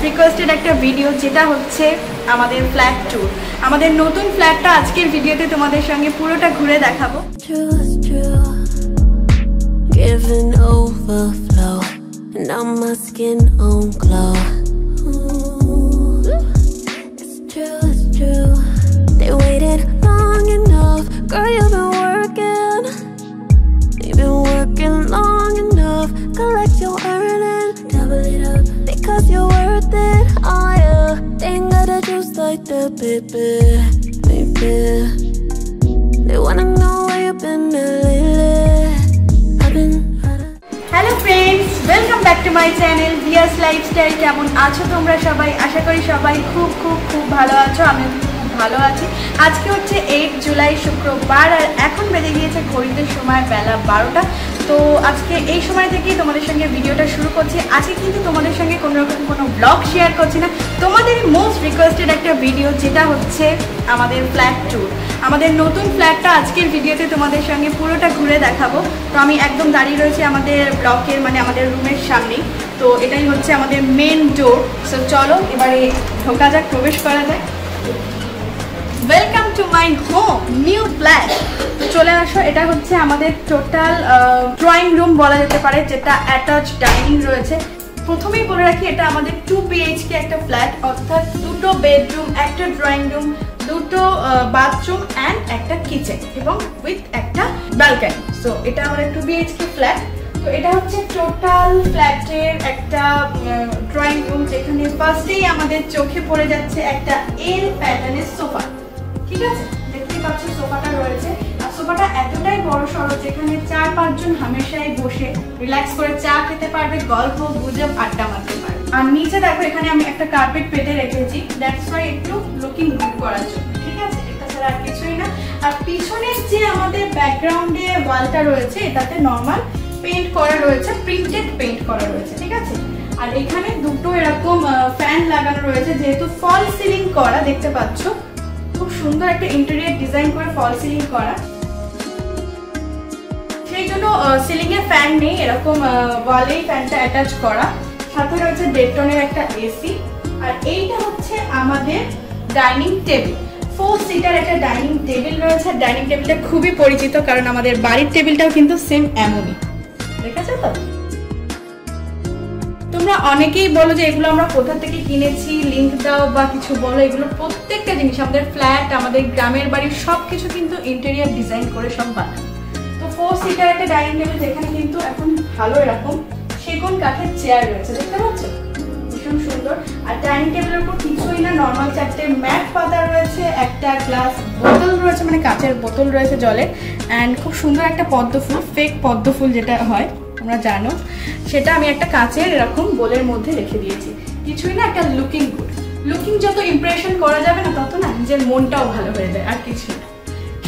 Requested একটা video, যেটা হচ্ছে আমাদের ফ্ল্যাট ট্যুর। আমাদের নতুন ফ্ল্যাটটা আজকের ভিডিওতে তোমাদের সঙ্গে পুরোটা ঘুরে দেখাবো। Giving overflow, and now my skin on glow. It's true. They waited long enough, girl. You've been working long enough. Collect your earning, double it up, because you're worth it. Oh yeah, they ain't got a juice like that, baby. They wanna know where you've been lately. Hello friends, welcome back to my channel ভিয়াস lifestyle. কেমন আছো তোমরা সবাই? আশা করি সবাই খুব খুব খুব ভালো আছো। আমি খুব ভালো আছি। আজকে হচ্ছে 8 জুলাই শুক্রবার, আর এখন বেজে গিয়েছে ঘড়িতে সময় বেলা 12টা। তো আজকে এই সময় থেকেই তোমাদের সঙ্গে ভিডিওটা শুরু করছি। আজকে কিন্তু তোমাদের সঙ্গে কোনো রকম কোনো ব্লগ শেয়ার করছি না, তোমাদের মোস্ট রিকোয়েস্টেড একটা ভিডিও, যেটা হচ্ছে আমাদের ফ্ল্যাট ট্যুর। আমাদের নতুন ফ্ল্যাটটা আজকের ভিডিওতে তোমাদের সঙ্গে পুরোটা ঘুরে দেখাবো। তো আমি একদম দাঁড়িয়ে রয়েছি আমাদের ব্লকের মানে আমাদের রুমের সামনেই। তো এটাই হচ্ছে আমাদের মেন ডোর। সো চলো এবারে ঢোকা যাক, প্রবেশ করা যাক। Welcome to my home new flat. তো চলে আসো, এটা হচ্ছে আমাদের টোটাল ড্রয়িং রুম বলা যেতে পারে, যেটা অ্যাটাচ ডাইনিং রয়েছে। প্রথমেই বলে রাখি, এটা আমাদের 2 BHK একটা ফ্ল্যাট, অর্থাৎ 2টো বেডরুম, একটা ড্রয়িং রুম, 2টো বাথরুম অ্যান্ড একটা কিচেন এবং উইথ একটা ব্যালকনি। সো এটা আমাদের 2 BHK ফ্ল্যাট। তো এটা হচ্ছে টোটাল ফ্ল্যাটের একটা ড্রয়িং রুম, যেখানে ফার্স্টেই আমাদের চোখে পড়ে যাচ্ছে একটা এল প্যাটার্নের সোফা। ঠিক আছে, দেখতে পাচ্ছ সোফাটা রয়েছে। আর সোফাটা এতটাই বড় সড়ো, যেখানে 4-5 জন হামেশাই বসে রিল্যাক্স করে চা খেতে পারবে, গল্প গুজব আড্ডা মারতে পারবে। আর নিচে দেখো, এখানে আমি একটা কার্পেট পেতে রেখেছি, দ্যাটস ওয়াই একটু লুকিং গুড করার জন্য। ঠিক আছে, এটা ছাড়া আর কিছুই না। আর পিছনের যে আমাদের ব্যাকগ্রাউন্ডে ওয়ালটা রয়েছে, এটাতে নর্মাল পেইন্ট করা রয়েছে, প্রিন্টেড পেইন্ট করা রয়েছে। ঠিক আছে, আর এখানে দুটো এরকম ফ্যান লাগানো রয়েছে, যেহেতু ফল সিলিং করা, দেখতে পাচ্ছ খুব সুন্দর একটা ইন্টেরিয়র ডিজাইন করে ফল সিলিং করা, সেই জন্য সিলিং এ ফ্যান নেই, এরকম ওয়ালেই ফ্যানটা অ্যাটাচ করা। সাথে রয়েছে ডেটনের একটা এসি। আর এইটা হচ্ছে আমাদের ডাইনিং টেবিল, 4 সিটার একটা ডাইনিং টেবিল রয়েছে। ডাইনিং টেবিলটা খুবই পরিচিত, কারণ আমাদের বাড়ির টেবিলটাও কিন্তু সেম এমনই, দেখেছো তো? তোমরা অনেকেই বলো যে এগুলো আমরা কোথা থেকে কিনেছি, লিংক দাও বা কিছু বলো। এগুলো প্রত্যেকটা জিনিস আমাদের ফ্ল্যাট, আমাদের গ্রামের বাড়ির সবকিছু কিন্তু ইন্টেরিয়র ডিজাইন করে সব বানানো। তো 4 সিটার একটা ডাইনিং টেবিল, যেখানে কিন্তু এখন ভালো এরকম সেগুন কাঠের চেয়ার রয়েছে, দেখতে পাচ্ছ, ভীষণ সুন্দর। আর ডাইনিং টেবিলের উপর কিছুই না, নর্মাল 4টে ম্যাট পাতা রয়েছে, একটা গ্লাস বোতল রয়েছে, মানে কাচের বোতল রয়েছে জলের, অ্যান্ড খুব সুন্দর একটা পদ্ম ফুল, ফেক পদ্ম ফুল যেটা হয় তোমরা জানো, সেটা আমি একটা কাচের এরকম বোলের মধ্যে রেখে দিয়েছি। কিছুই না, একটা লুকিং গুড। লুকিং যত ইমপ্রেশন করা যাবে না, তত না নিজের মনটাও ভালো হয়ে যায়, আর কিছুই না।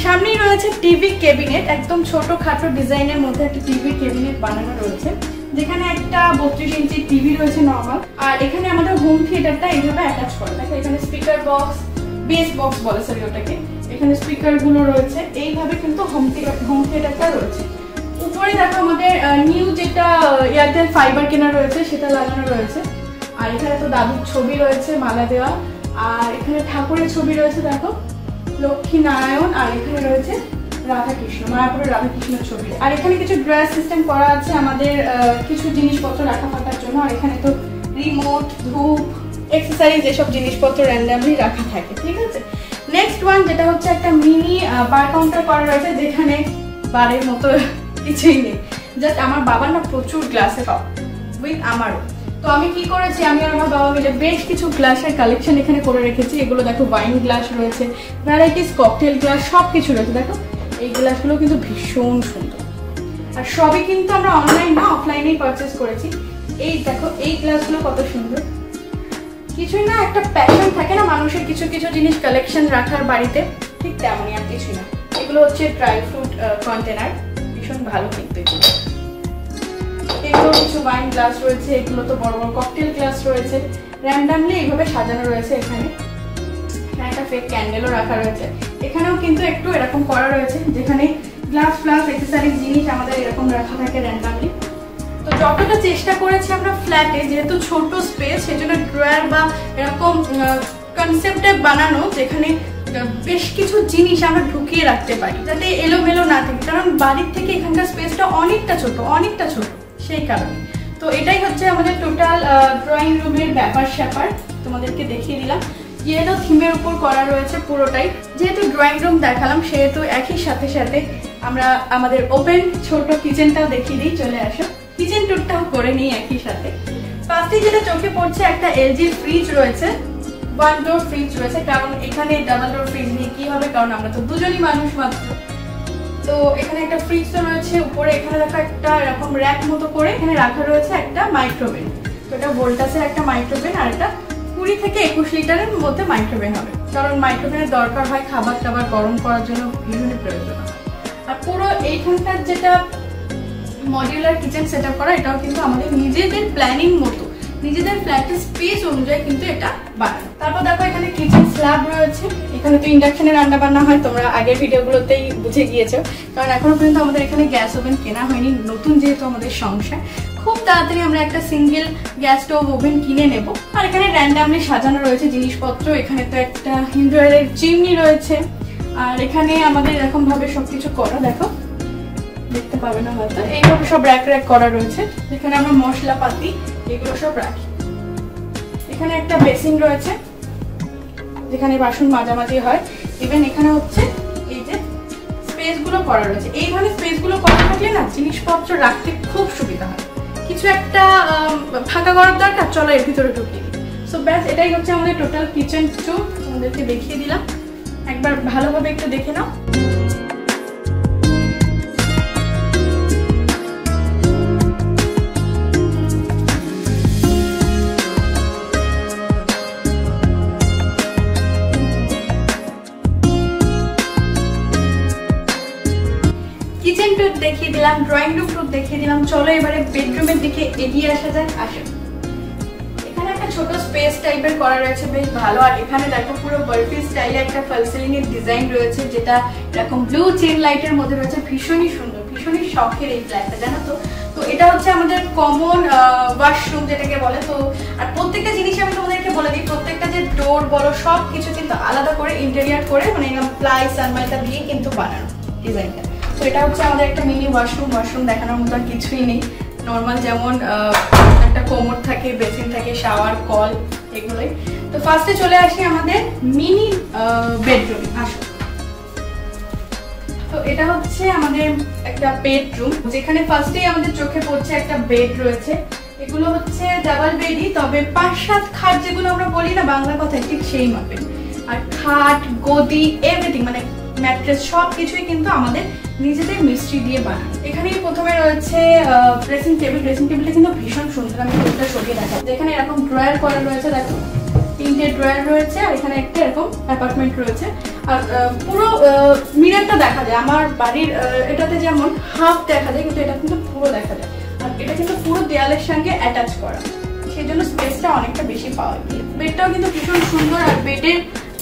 সামনেই রয়েছে টিভি ক্যাবিনেট, একদম ছোট খাটো ডিজাইনের মধ্যে একটা টিভি ক্যাবিনেট বানানো রয়েছে, যেখানে একটা 32 ইঞ্চি টিভি রয়েছে নর্মাল। আর এখানে আমাদের হোম থিয়েটারটা এইভাবে অ্যাটাচ করা, দেখো এখানে স্পিকার বক্স, বেস বক্স বলে সরি ওটাকে, এখানে স্পিকার গুলো রয়েছে। এইভাবে কিন্তু হোম থিয়েটারটা রয়েছে। উপরে দেখো আমাদের নিউ যেটা এয়ারটেল ফাইবার কেনা রয়েছে, সেটা লাগানো রয়েছে। আর এখানে তো দাদুর ছবি রয়েছে মালা দেওয়া, আর এখানে ঠাকুরের ছবি রয়েছে, দেখো লক্ষ্মী নারায়ণ, আর এখানে রয়েছে রাধাকৃষ্ণ, মায়াপুরের রাধাকৃষ্ণের ছবি। আর এখানে কিছু ড্রয়ার সিস্টেম করা আছে আমাদের কিছু জিনিসপত্র রাখা ফাঁকার জন্য। আর এখানে তো রিমোট, ধূপ, এক্সেসরিজ, এসব জিনিসপত্র র্যান্ডামলি রাখা থাকে। ঠিক আছে, নেক্সট ওয়ান যেটা হচ্ছে একটা মিনি বার কাউন্টার করা রয়েছে, যেখানে বারের মতো কিছুই নেই, জাস্ট আমার বাবার না প্রচুর গ্লাসের কাপ উইথ আমারও। তো আমি কি করেছি, আমি আর আমার বাবা মিলে বেশ কিছু গ্লাসের কালেকশন এখানে করে রেখেছি। এগুলো দেখো ওয়াইন গ্লাস রয়েছে, ভ্যারাইটিস ককটেল গ্লাস, সব কিছু রয়েছে। দেখো এই গ্লাসগুলো কিন্তু ভীষণ সুন্দর, আর সবই কিন্তু আমরা অনলাইন না অফলাইনেই পারচেস করেছি। এই দেখো এই গ্লাসগুলো কত সুন্দর। কিছুই না, একটা প্যাশন থাকে না মানুষের কিছু কিছু জিনিস কালেকশন রাখার বাড়িতে, ঠিক তেমনই, আর কিছুই না। এগুলো হচ্ছে ড্রাই ফ্রুট কন্টেনার, ভীষণ ভালো কিন্তু এগুলো। এগুলো কিছু ওয়াইন গ্লাস রয়েছে, এগুলো তো বড় বড় ককটেল গ্লাস রয়েছে, র্যান্ডামলি এইভাবে সাজানো রয়েছে। এখানে একটা ফেক ক্যান্ডেলও রাখা রয়েছে। এখানেও কিন্তু একটু এরকম করা রয়েছে, যেখানে গ্লাস ফ্লাস এক্সেসরিজ জিনিস আমাদের এরকম রাখা থাকে র্যান্ডামলি। তো যতটা চেষ্টা করেছি আমরা ফ্ল্যাটে, যেহেতু ছোট স্পেস, সেজন্য ড্রয়ার বা এরকম কনসেপ্টে বানানো যেখানে বেশ কিছু জিনিস আমরা ঢুকিয়ে রাখতে পারি যাতে এলোমেলো না থাকে, কারণ বাড়ির থেকে এখানকার স্পেসটা অনেকটা ছোট সেই কারণে। তো এটাই হচ্ছে আমাদের টোটাল ড্রয়িং রুমের ব্যাপার স্যাপার, তোমাদেরকে দেখিয়ে দিলাম। ইয়েলো থিমের উপর করা রয়েছে পুরোটাই। যেহেতু ড্রয়িং রুম দেখালাম সেহেতু একই সাথে সাথে আমরা আমাদের ওপেন ছোট কিচেনটাও দেখিয়ে দিই। চলে আসো, কিচেন টুরটাও করে নিই একই সাথে। ফার্স্টে যেটা চোখে পড়ছে, একটা এলজি ফ্রিজ রয়েছে, 1 ডোর ফ্রিজ রয়েছে, কারণ এখানে ডাবল ডোর ফ্রিজ নিয়ে কি হবে, কারণ আমরা তো দুজনই মানুষ মাত্র। তো এখানে একটা ফ্রিজ তো রয়েছে, উপরে এখানে রাখা একটা এরকম র্যাক মতো করে এখানে রাখা রয়েছে একটা মাইক্রোওভেন। তো এটা ভোল্টাসের একটা মাইক্রোওভেন, আর এটা 20 থেকে 21 লিটারের মধ্যে মাইক্রোওভেন হবে, কারণ মাইক্রোওভেনের দরকার হয় খাবার টাবার গরম করার জন্য, ভীষণই প্রয়োজন হয়। আর পুরো এইখানকার যেটা মডিউলার কিচেন সেটআপ করা, এটাও কিন্তু আমাদের নিজেদের প্ল্যানিং মতো, নিজেদের ফ্ল্যাটের স্পেস অনুযায়ী কিন্তু এটা বানানো। তারপর দেখো এখানে কিচেন স্ল্যাব রয়েছে। এখানে তো ইন্ডাকশনে রান্না বান্না হয়, তোমরা আগের ভিডিওগুলোতেই বুঝে গিয়েছো, কারণ এখনো পর্যন্ত আমাদের এখানে গ্যাস ওভেন কেনা হয়নি, নতুন যেহেতু আমাদের সংসার। খুব তাড়াতাড়ি আমরা একটা সিঙ্গেল গ্যাস স্টোভ ওভেন কিনে নেব। আর এখানে র্যান্ডামলি সাজানো রয়েছে জিনিসপত্র। এখানে তো একটা হিন্দুয়ারের চিমনি রয়েছে, আর এখানে আমাদের এরকম ভাবে সবকিছু করা, দেখো দেখতে পাবে না হয়তো, এইভাবে সব র্যাক করা রয়েছে, যেখানে আমরা মশলাপাতি এগুলো সব রাখি। এখানে একটা বেসিন রয়েছে যেখানে বাসন মাজামাজি হয়। ইভেন এখানে হচ্ছে এই যে স্পেস গুলো করা রয়েছে। এইভাবে স্পেস গুলো করা থাকলে না জিনিসপত্র রাখতে খুব সুবিধা হয়। কিছু একটা ফাঁকা করার দরকার, চলো এর ভিতরে ঢুকিয়ে দিই। সো ব্যাস, এটাই হচ্ছে আমাদের টোটাল কিচেন ট্যুর, তোমাদেরকে দেখিয়ে দিলাম। একবার ভালোভাবে একটু দেখে নাও। কিচেন টুর দেখিয়ে দিলাম, ড্রয়িং রুম টুর দেখিয়ে দিলাম। চলো এবারে বেডরুমের দিকে এগিয়ে আসা যাক। আসো, এখানে একটা ছোট স্পেস টাইপের করা রয়েছে, বেশ ভালো। আর এখানে দেখো পুরো বার্ফি স্টাইলে একটা ফল সিলিং এর ডিজাইন রয়েছে, যেটা এরকম ব্লু চেন লাইটের মধ্যে রয়েছে। ভীষণই সুন্দর, ভীষণই শখের এই ফ্ল্যাটটা, জানো তো। তো এটা হচ্ছে আমাদের কমন ওয়াশরুম যেটাকে বলে। তো আর প্রত্যেকটা জিনিস আমি তোমাদেরকে বলে দিই, প্রত্যেকটা যে ডোর বলো সব কিছু কিন্তু আলাদা করে ইন্টেরিয়র করে, মানে প্লাই সানমাইকা দিয়ে কিন্তু বানানো ডিজাইনটা। তো এটা হচ্ছে আমাদের একটা মিনি ওয়াশরুম। ওয়াশরুম দেখানোর মতো আর কিছুই নেই, নর্মাল যেমন একটা কোমর থাকে, বেসিন থাকে, শাওয়ার, কল, এগুলোই। তো ফার্স্টে চলে আসি আমাদের মিনি বেডরুম। আসো, তো এটা হচ্ছে আমাদের একটা বেডরুম, যেখানে ফার্স্টেই আমাদের চোখে পড়ছে একটা বেড রয়েছে। এগুলো হচ্ছে ডাবল বেডই, তবে 5-7 খাট যেগুলো আমরা বলি না বাংলা কথায়, ঠিক সেই মাপে। আর খাট, গদি, এভরিথিং মানে ম্যাট্রেস সবকিছুই কিন্তু আমাদের নিজেদের মিস্ত্রি দিয়ে বানানো। এখানেই প্রথমে রয়েছে ড্রেসিং টেবিল। ড্রেসিং টেবিলটা কিন্তু ভীষণ সুন্দর, আমি টেবিলটা সরিয়ে দেখাবো। যেখানে এরকম ড্রয়ার করা রয়েছে, দেখো 3টে ড্রয়ার রয়েছে, আর এখানে একটা এরকম অ্যাপার্টমেন্ট রয়েছে। আর পুরো মিররটা দেখা যায় আমার বাড়ির, এটাতে যেমন হাফ দেখা যায়, কিন্তু এটা কিন্তু পুরো দেখা যায়। আর এটা কিন্তু পুরো দেয়ালের সঙ্গে অ্যাটাচ করা, সেই জন্য স্পেসটা অনেকটা বেশি পাওয়া যায়। বেডটাও কিন্তু ভীষণ সুন্দর, আর বেডের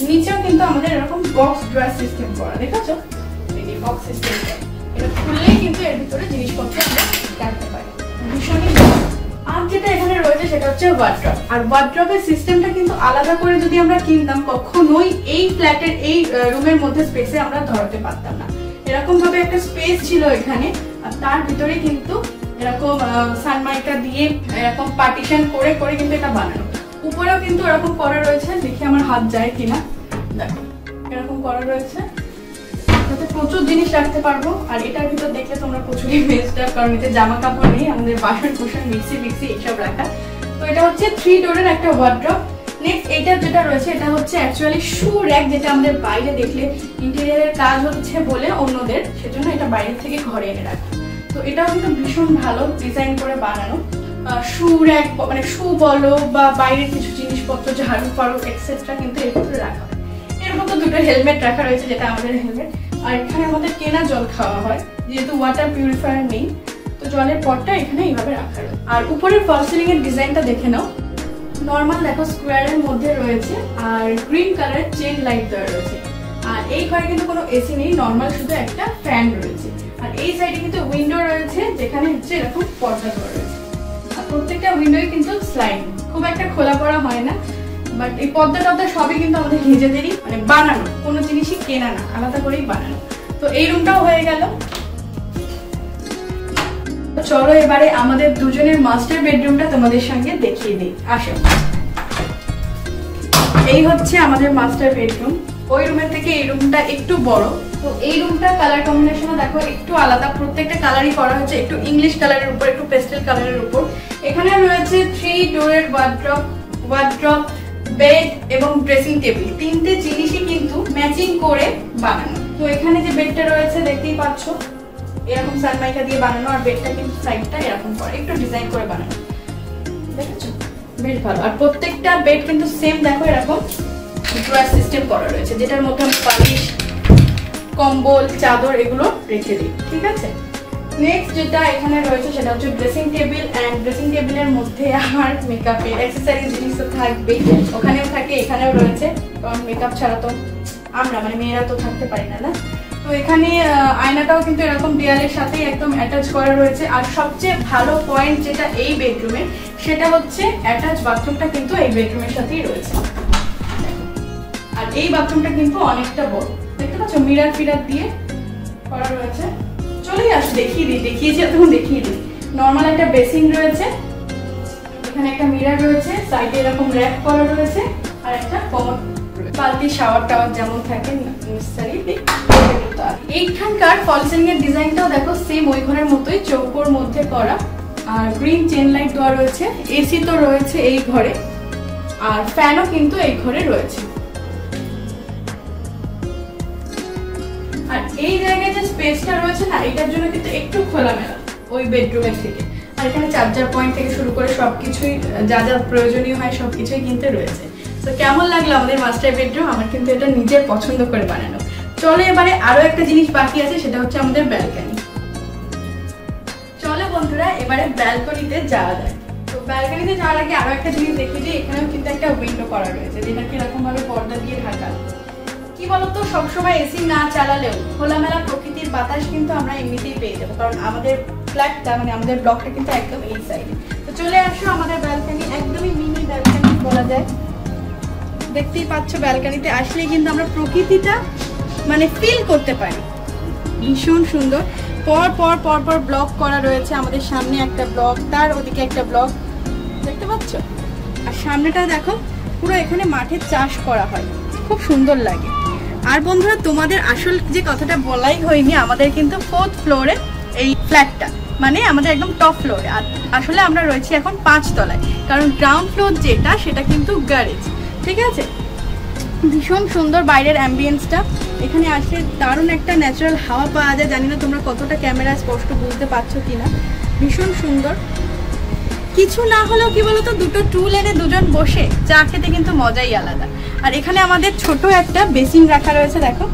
নিচেও কিন্তু আমাদের এরকম বক্স ড্রয়ার সিস্টেম করা, দেখেছো? এই বক্স সিস্টেম, এটা খুললেই কিন্তু এর ভিতরে জিনিসপত্র আমরা রাখতে পারি, ভীষণই। আর যেটা এখানে রয়েছে সেটা হচ্ছে ওয়ার্ড্রপ। আর ওয়ার্ড্রপের সিস্টেমটা কিন্তু আলাদা করে যদি আমরা কিনতাম, কখনোই এই ফ্ল্যাটের এই রুমের মধ্যে স্পেসে আমরা ধরাতে পারতাম না। এরকম ভাবে একটা স্পেস ছিল এখানে, আর তার ভিতরে কিন্তু এরকম সানমাইকা দিয়ে এরকম পার্টিশন করে করে কিন্তু এটা বানানো। উপরেও কিন্তু এরকম করা রয়েছে, দেখি আমার হাত যায় কিনা, দেখো এরকম করা রয়েছে, যাতে প্রচুর জিনিস রাখতে পারবো। আর এটার ভিতর দেখলে তোমরা প্রচুরই বেস্ট, কারণ এতে জামা কাপড় নেই, আমাদের বাসন কুসন মিক্সি এইসব রাখা। তো এটা হচ্ছে 3 ডোরের একটা ওয়ার্ড্রপ। নেক্সট এটা যেটা রয়েছে, এটা হচ্ছে অ্যাকচুয়ালি শু র্যাক, যেটা আমাদের বাইরে দেখলে ইন্টেরিয়রের কাজ হচ্ছে বলে অন্যদের, সেজন্য এটা বাইরে থেকে ঘরে এনে রাখা। তো এটাও কিন্তু ভীষণ ভালো ডিজাইন করে বানানো। শু র্যাক মানে শু বলো বা বাইরের কিছু জিনিসপত্র, ঝাড়ু ফাড়ু এক্সেট্রা কিন্তু এর ভিতরে রাখা হয়। এর মতো 2টো হেলমেট রাখা রয়েছে, যেটা আমাদের হেলমেট। আর এখানে আমাদের কেনা জল খাওয়া হয়, যেহেতু ওয়াটার পিউরিফায়ার নেই, তো জলের পটটা এখানে এইভাবে রাখা রয়েছে। আর উপরের ফল সিলিং এর ডিজাইনটা দেখে নাও, নর্মাল দেখো স্কোয়ারের মধ্যে রয়েছে, আর গ্রিন কালারের চেন লাইট দেওয়া রয়েছে। আর এই ঘরে কিন্তু কোনো এসি নেই, নর্মাল শুধু একটা ফ্যান রয়েছে। আর এই সাইডে কিন্তু উইন্ডো রয়েছে, যেখানে হচ্ছে এরকম পর্দা দেওয়া রয়েছে। প্রত্যেকটা উইন্ডোই কিন্তু স্লাইড, খুব একটা খোলা পড়া হয় না। বাট এই পর্দা টর্দা সবই কিন্তু আমাদের নিজেদেরই মানে বানানো, কোনো জিনিসই কেনা না, আলাদা করেই বানানো। তো এই রুমটাও হয়ে গেল। চলো এবারে আমাদের দুজনের মাস্টার বেডরুমটা তোমাদের সঙ্গে দেখিয়ে দিই, আসো। এই হচ্ছে আমাদের মাস্টার বেডরুম। ওই রুমের থেকে এই রুমটা একটু বড়। তো এই রুমটা কালার কম্বিনেশনে দেখো একটু আলাদা, প্রত্যেকটা কালারই করা হয়েছে একটু ইংলিশ কালারের উপর, একটু পেস্টেল কালারের উপর। এখানে রয়েছে 3 ডোরের ওয়ার্ড্রপ, বেড এবং ড্রেসিং টেবিল, তিনটে জিনিসই কিন্তু ম্যাচিং করে বানানো। তো এখানে যে বেডটা রয়েছে দেখতেই পাচ্ছ এরকম সানমাইকা দিয়ে বানানো, আর বেডটা কিন্তু সাইডটা এরকম করে একটু ডিজাইন করে বানানো, দেখেছো? বেশ ভালো। আর প্রত্যেকটা বেড কিন্তু সেম দেখো এরকম ড্রয়ার সিস্টেম করা রয়েছে, যেটার মধ্যে আমি বালিশ, কম্বল, চাদর এগুলো রেখে দিই, ঠিক আছে? নেক্সট যেটা এখানে রয়েছে সেটা হচ্ছে ড্রেসিং টেবিল। এন্ড ড্রেসিং টেবিলের মধ্যে আমার মেকআপের অ্যাকসেসরিজ জিনিস তো থাকবেই, ওখানেও থাকে এখানেও রয়েছে, কারণ মেকআপ ছাড়া তো আমরা মানে মেয়েরা তো থাকতে পারি না, না? তো এখানে আয়নাটাও কিন্তু এরকম দেয়ালের সাথেই একদম অ্যাটাচ করা রয়েছে। আর সবচেয়ে ভালো পয়েন্ট যেটা এই বেডরুমের, সেটা হচ্ছে অ্যাটাচ বাথরুমটা কিন্তু এই বেডরুমের সাথেই রয়েছে। আর এই বাথরুমটা কিন্তু অনেকটা বড়, দেখতে পাচ্ছ? মিরার ফিরার দিয়ে করা রয়েছে। চলেই আসো দেখিয়েছি এতক্ষণ দেখিয়ে দিই। নর্মাল একটা বেসিন রয়েছে, এখানে একটা মিরার রয়েছে, সাইডে এরকম র‍্যাক করা রয়েছে, আর একটা কমোড, বালতি, শাওয়ার টাওয়ার যেমন থাকে নেসেসারি। এইখানকার ফল সিলিং এর ডিজাইনটাও দেখো সেম ওই ঘরের মতোই, চৌকোর মধ্যে করা। আর গ্রিন চেন লাইট দেওয়া রয়েছে, এসি তো রয়েছে এই ঘরে, আর ফ্যানও কিন্তু এই ঘরে রয়েছে। আর এই জায়গায় যে স্পেসটা রয়েছে না, এটার জন্য কিন্তু একটু খোলামেলা ওই বেডরুমের থেকে। আর এখানে চার্জার পয়েন্ট থেকে শুরু করে সবকিছুই যা যা প্রয়োজনীয় হয় সবকিছুই কিন্তু রয়েছে। তো কেমন লাগলো আমাদের মাস্টার বেডরুম? আমার কিন্তু এটা নিজের পছন্দ করে বানানো। চলো এবারে আরো একটা জিনিস বাকি আছে, সেটা হচ্ছে আমাদের ব্যালকনি। চলো বন্ধুরা এবারে ব্যালকনিতে যাওয়া যায়। তো ব্যালকনিতে যাওয়ার আগে আরো একটা জিনিস দেখিয়ে দিই, এখানেও কিন্তু একটা উইন্ডো করা রয়েছে, যেটাকে এরকম ভাবে পর্দা দিয়ে ঢাকা। কি বলতো, সবসময় এসি না চালালেও খোলামেলা প্রকৃতির বাতাস কিন্তু আমরা এমনিতেই পেয়ে যাবো, কারণ আমাদের ফ্ল্যাটটা মানে আমাদের ব্লকটা কিন্তু একদম এই সাইডে। তো চলে আসো আমাদের ব্যালকনি, একদমই মিনি ব্যালকনি বলা যায়। দেখতেই পাচ্ছ ব্যালকনিতে আসলে কিন্তু আমরা প্রকৃতিটা মানে ফিল করতে পারি, ভীষণ সুন্দর। পর পর পর পর ব্লক করা রয়েছে, আমাদের সামনে একটা ব্লক, তার ওদিকে একটা ব্লক, দেখতে পাচ্ছ? আর সামনেটা দেখো পুরো এখানে মাঠে চাষ করা হয়, খুব সুন্দর লাগে। আর বন্ধুরা তোমাদের আসল যে কথাটা বলাই হয়নি, আমাদের কিন্তু 4th ফ্লোরে এই ফ্ল্যাটটা, মানে আমাদের একদম টপ ফ্লোরে। আর আসলে আমরা রয়েছি এখন 5 তলায়, কারণ গ্রাউন্ড ফ্লোর যেটা সেটা কিন্তু গ্যারেজ, ঠিক আছে? ভীষণ সুন্দর বাইরের অ্যাম্বিয়েন্সটা, এখানে আসলে দারুণ একটা ন্যাচারাল হাওয়া পাওয়া যায়। জানি না তোমরা কতটা ক্যামেরা স্পষ্ট বুঝতে পারছো কিনা, ভীষণ সুন্দর। কিছু না হলেও কি বলতো, দুটো টুল এনে দুজন বসে চা খেতে কিন্তু মজাই আলাদা। আর এখানে আমাদের ছোট একটা বেসিন রাখা রয়েছে দেখো,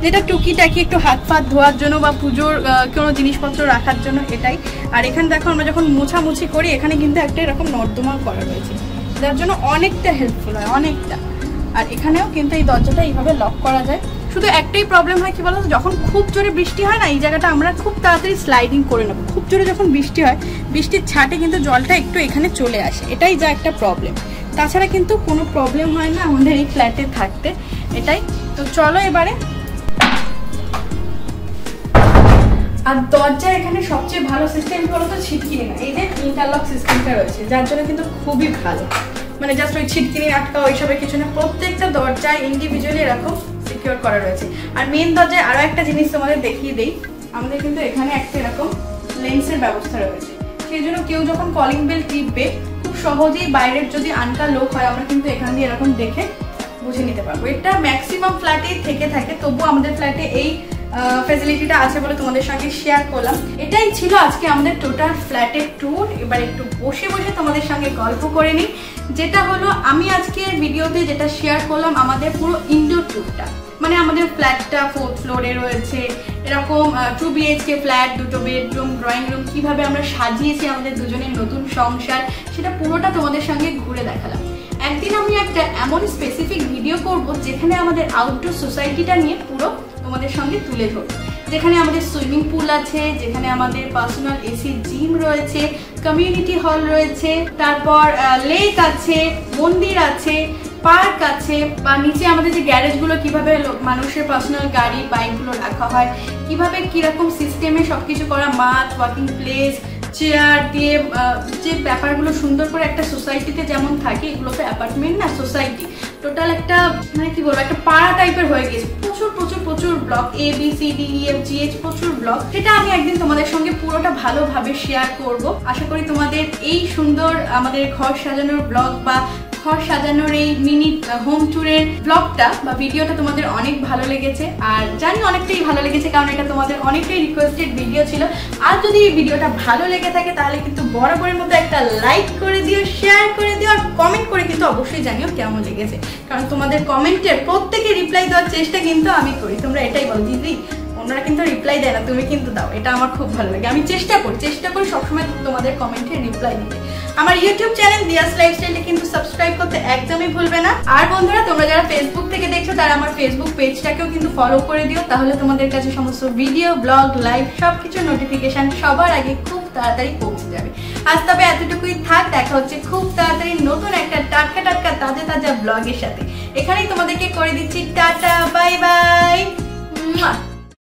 যেটা টুকিটাকি একটু হাত ফাত ধোয়ার জন্য বা পুজোর কোনো জিনিসপত্র রাখার জন্য এটাই। আর এখানে দেখো আমরা যখন মোছামুছি করি, এখানে কিন্তু একটা এরকম নর্দমা করা রয়েছে, যার জন্য অনেকটা হেল্পফুল হয়, অনেকটা। আর এখানেও কিন্তু এই দরজাটা এইভাবে লক করা যায়। শুধু একটাই প্রবলেম হয় কি বলতো, যখন খুব জোরে বৃষ্টি হয় না, এই জায়গাটা আমরা খুব তাড়াতাড়ি স্লাইডিং করে নেবো। খুব জোরে যখন বৃষ্টি হয়, বৃষ্টির ছাটে কিন্তু জলটা একটু এখানে চলে আসে, এটাই যা একটা প্রবলেম। তাছাড়া কিন্তু কোনো প্রবলেম হয় না আমাদের এই ফ্ল্যাটে থাকতে, এটাই। তো চলো এবারে। আর দরজা এখানে সবচেয়ে ভালো সিস্টেম বলতো ছিটকিনি না, এই যে ইন্টারলক সিস্টেমটা রয়েছে, যার জন্য কিন্তু খুবই ভালো। মানে জাস্ট ওই ছিটকিনি আটকা ওইসবের কিছু না, প্রত্যেকটা দরজায় ইন্ডিভিজুয়ালি এরকম সিকিউর করা রয়েছে। আর মেন দরজায় আরো একটা জিনিস তোমাদের দেখিয়ে দেই, আমাদের কিন্তু এখানে একটা এরকম লেন্সের ব্যবস্থা রয়েছে, সেই জন্য কেউ যখন কলিং বেল টিপবে খুব সহজেই বাইরের যদি আনকা লোক হয়, আমরা কিন্তু এখান দিয়ে এরকম দেখে বুঝে নিতে পারবো। এটা ম্যাক্সিমাম ফ্ল্যাটেই থেকে থাকে, তবু আমাদের ফ্ল্যাটে এই ফ্যাসিলিটিটা আছে বলে তোমাদের সঙ্গে শেয়ার করলাম। এটাই ছিল আজকে আমাদের টোটাল ফ্ল্যাটের ট্যুর। এবার একটু বসে বসে তোমাদের সঙ্গে গল্প করে নিই, যেটা হলো আমি আজকের ভিডিওতে যেটা শেয়ার করলাম আমাদের পুরো ইনডোর ট্যুরটা। মানে আমাদের ফ্ল্যাটটা 4th ফ্লোরে রয়েছে, এরকম 2 BHK ফ্ল্যাট, 2টো বেডরুম, ড্রয়িং রুম, কিভাবে আমরা সাজিয়েছি আমাদের দুজনের নতুন সংসার, সেটা পুরোটা তোমাদের সঙ্গে ঘুরে দেখালাম। একদিন আমি একটা এমন স্পেসিফিক ভিডিও করব যেখানে আমাদের আউটডোর সোসাইটিটা নিয়ে পুরো তোমাদের সঙ্গে তুলে ধরব, যেখানে আমাদের সুইমিং পুল আছে, যেখানে আমাদের পার্সোনাল এসি জিম রয়েছে, কমিউনিটি হল রয়েছে, তারপর লেক আছে, মন্দির আছে, পার্ক আছে, বা নিচে আমাদের যে গ্যারেজগুলো কিভাবে মানুষের পার্সোনাল গাড়ি বাইকগুলো রাখা হয়, কিভাবে কিরকম সিস্টেমে সবকিছু করা, মাঠ, ওয়াকিং প্লেস, চেয়ার দিয়ে যে ব্যাপারগুলো সুন্দর করে একটা সোসাইটিতে যেমন থাকে, এগুলো তো অ্যাপার্টমেন্ট না, সোসাইটি টোটাল একটা মানে কি বলবো একটা পাড়া টাইপের হয়ে গেছে। প্রচুর প্রচুর প্রচুর ব্লক, ABCDEFGH প্রচুর ব্লক। সেটা আমি একদিন তোমাদের সঙ্গে পুরোটা ভালোভাবে শেয়ার করব। আশা করি তোমাদের এই সুন্দর আমাদের ঘর সাজানোর ব্লগ বা ঘর সাজানোর এই মিনি হোম ট্যুরের ব্লগটা বা ভিডিওটা তোমাদের অনেক ভালো লেগেছে, আর জানি অনেকটাই ভালো লেগেছে, কারণ এটা তোমাদের অনেকটাই রিকোয়েস্টেড ভিডিও ছিল। আর যদি এই ভিডিওটা ভালো লেগে থাকে তাহলে কিন্তু বরাবরের মধ্যে একটা লাইক করে দিও, শেয়ার করে দিও, আর কমেন্ট করে কিন্তু অবশ্যই জানিও কেমন লেগেছে, কারণ তোমাদের কমেন্টের প্রত্যেকে রিপ্লাই দেওয়ার চেষ্টা কিন্তু আমি করি। তোমরা এটাই বলো, দিদি ওনারা কিন্তু রিপ্লাই দেয় না, তুমি কিন্তু দাও, এটা আমার খুব ভালো লাগে। আমি চেষ্টা করি সবসময় তোমাদের কমেন্টে রিপ্লাই দিতে। আমার ইউটিউব চ্যানেল দিয়াস লাইফস্টাইলে কিন্তু সাবস্ক্রাইব করতে একদমই ভুলবে না। আর বন্ধুরা, তোমরা যারা ফেসবুক থেকে দেখছো তারা আমার ফেসবুক পেজটাকেও কিন্তু ফলো করে দিও, তাহলে তোমাদের কাছে সমস্ত ভিডিও, ব্লগ, লাইভ সবকিছু নোটিফিকেশন সবার আগে খুব তাড়াতাড়ি পৌঁছে যাবে। আজ তবে এতটুকুই থাক, দেখা হচ্ছে খুব তাড়াতাড়ি নতুন একটা টাটকা টাটকা তাজা তাজা ব্লগের সাথে। এখানেই তোমাদেরকে করে দিচ্ছি টাটা, বাই বাই।